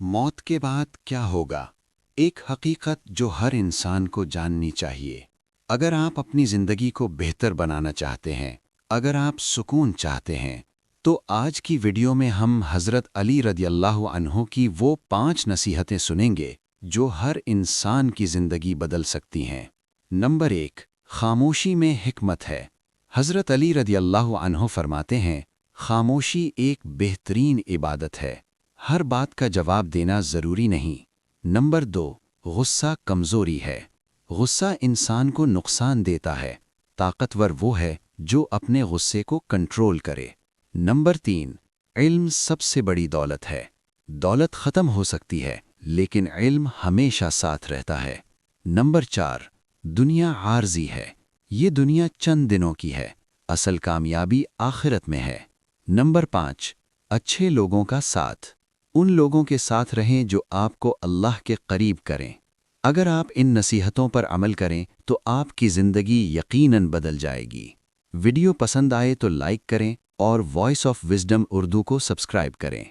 मौत के बाद क्या होगा? एक हकीकत जो हर इंसान को जाननी चाहिए। अगर आप अपनी ज़िंदगी को बेहतर बनाना चाहते हैं, अगर आप सुकून चाहते हैं, तो आज की वीडियो में हम हज़रत अली रदियल्लाहु अन्हु की वो 5 नसीहतें सुनेंगे जो हर इंसान की ज़िंदगी बदल सकती हैं। नंबर 1, खामोशी में हिकमत है। हज़रत अली रदियल्लाहु अन्हु फरमाते हैं, खामोशी एक बेहतरीन इबादत है। हर बात का जवाब देना ज़रूरी नहीं। नंबर 2, गुस्सा कमज़ोरी है। गुस्सा इंसान को नुकसान देता है। ताकतवर वो है जो अपने गुस्से को कंट्रोल करे। नंबर 3, इल्म सबसे बड़ी दौलत है। दौलत ख़त्म हो सकती है, लेकिन इल्म हमेशा साथ रहता है। नंबर 4, दुनिया आर्जी है। ये दुनिया चंद दिनों की है, असल कामयाबी आखिरत में है। नंबर 5, अच्छे लोगों का साथ। उन लोगों के साथ रहें जो आपको अल्लाह के करीब करें। अगर आप इन नसीहतों पर अमल करें तो आपकी ज़िंदगी यकीनन बदल जाएगी। वीडियो पसंद आए तो लाइक करें और वॉइस ऑफ विज़डम उर्दू को सब्सक्राइब करें।